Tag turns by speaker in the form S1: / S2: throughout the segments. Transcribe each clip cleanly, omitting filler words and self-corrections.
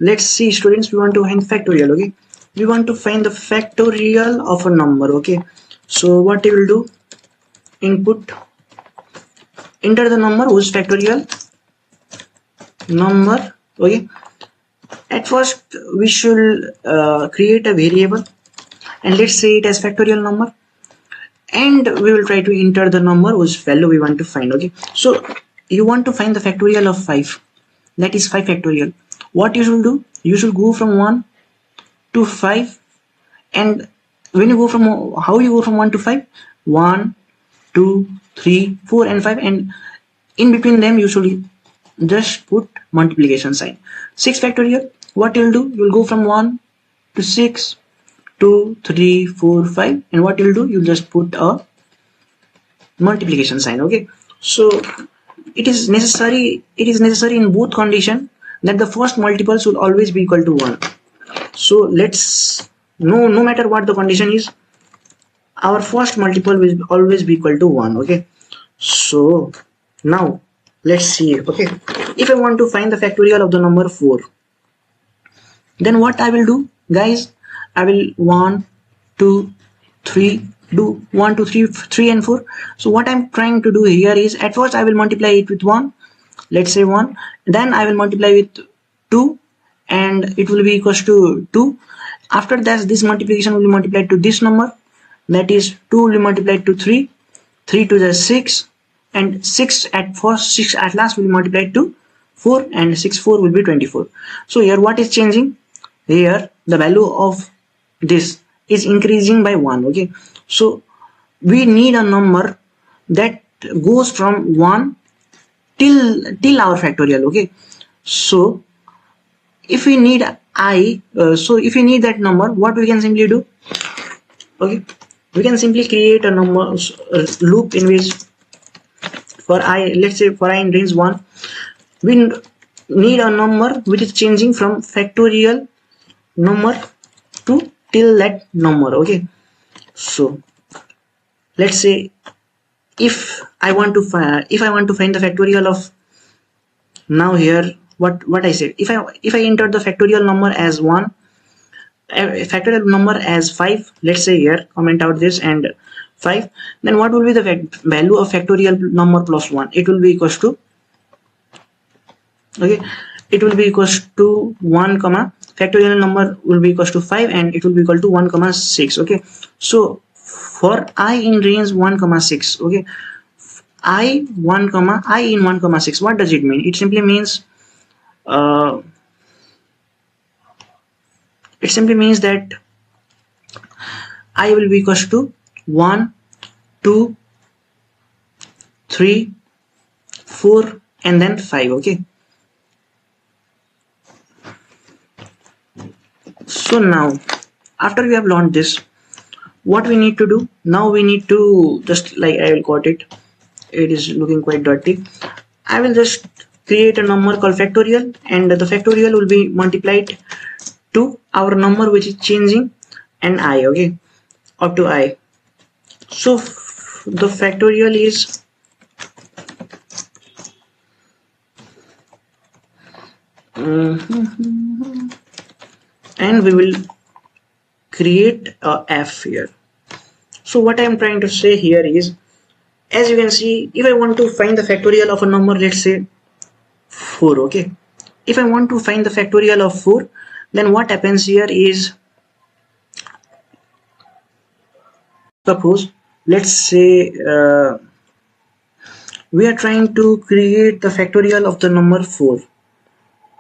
S1: let's see students, we want to find factorial. Okay, we want to find the factorial of a number. Okay, so what you will do, input, enter the number whose factorial number. Okay, at first we should create a variable and let's say it as factorial number, and we will try to enter the number whose value we want to find. Okay, so you want to find the factorial of 5, that is 5 factorial. What you should do, you should go from 1 to 5, and when you go from, how you go from 1 to 5, 1 2 3 4 and 5, and in between them you should just put multiplication sign. 6 factorial, what you'll do, you'll go from 1 to 6, 2 3 4 5, and what you'll do, you'll just put a multiplication sign. Okay, so it is necessary in both condition that the first multiple should always be equal to 1. So let's, no matter what the condition is, our first multiple will always be equal to 1. Okay, so now let's see. Okay, if I want to find the factorial of the number 4, then what I will do, guys, I will 1 2 3 do 1 2 3 3 and 4. So what I'm trying to do here is, at first I will multiply it with 1, let's say 1, then I will multiply with 2 and it will be equals to 2. After that, this multiplication will be multiplied to this number, that is 2 will be multiplied to 3, 3 to the 6, and 6 at first, 6 at last will be multiplied to 4, and 6 4 will be 24. So here what is changing, here the value of this is increasing by 1. Okay, so we need a number that goes from 1 till our factorial. Okay, so if we need if we need that number, what we can simply do, okay, we can simply create a number loop in which for I, let's say for I in range 1, we need a number which is changing from factorial number to till that number. Okay, so let's say if I want to find the factorial of, now here what I said, if I enter the factorial number as 1, factorial number as 5, let's say here comment out this and 5, then what will be the value of factorial number plus 1? It will be equals to, okay, it will be equals to 1 comma factorial number will be equals to 5 and it will be equal to 1 comma 6. Okay, so for I in range 1 comma 6, okay, I in 1 comma 6, what does it mean? It simply means that I will be equals to 1 2 3 4 and then 5. Okay, so now after we have learned this, what we need to do now, we need to just, like, I will quote it, it is looking quite dirty. I will just create a number called factorial, and the factorial will be multiplied to our number which is changing and I, okay, up to I. So the factorial is and we will create a f here. So what I am trying to say here is, as you can see, if I want to find the factorial of a number, let's say 4, okay, if I want to find the factorial of 4, then what happens here is, suppose let's say we are trying to create the factorial of the number 4.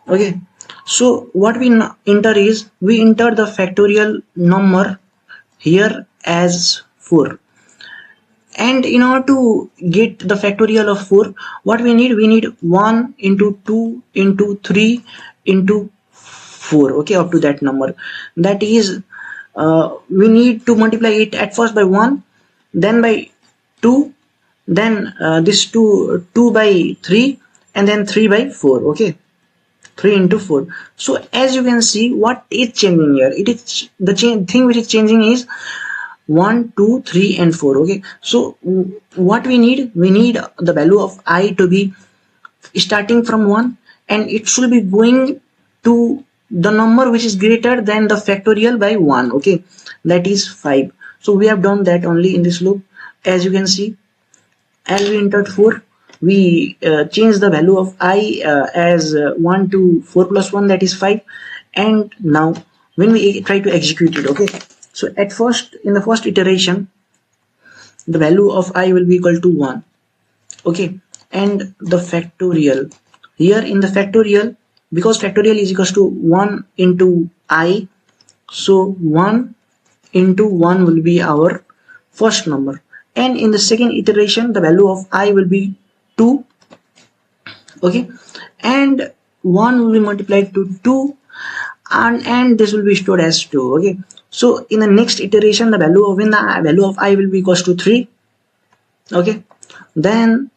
S1: Okay, so what we enter is, we enter the factorial number here as 4, and in order to get the factorial of 4, what we need 1 into 2 into 3 into 4, okay, up to that number. That is, we need to multiply it at first by 1, then by 2, then this 2 by 3, and then 3 by 4. Okay, 3 into 4. So as you can see, what is changing here, it is the thing which is changing is 1 2 3 and 4. Okay, so what we need the value of I to be starting from 1, and it should be going to the number which is greater than the factorial by 1, okay, that is 5. So we have done that only in this loop. As you can see, as we entered 4, we changed the value of I as 1 to 4 plus 1, that is 5. And now when we try to execute it, okay, so at first, in the first iteration, the value of I will be equal to 1, okay, and the factorial, here in the factorial, because factorial is equals to 1 into I, so 1 into 1 will be our first number, and in the second iteration the value of I will be 2, okay, and 1 will be multiplied to 2, and this will be stored as 2, okay. So in the next iteration, the value of I will be equals to 3, okay, then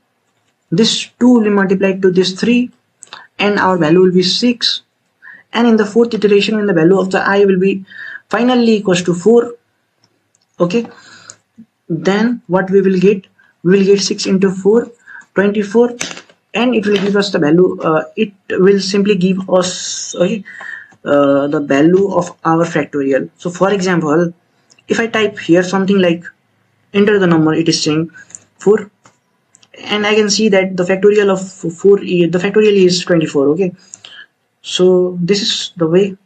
S1: this 2 will be multiplied to this 3, and our value will be 6, and in the fourth iteration, when the value of the I will be finally equals to 4, okay, then what we will get 6 into 4, 24, and it will give us the value, it will simply give us, okay, the value of our factorial. So for example, if I type here something like enter the number, it is saying 4, and I can see that the factorial of 4, the factorial is 24, okay. So this is the way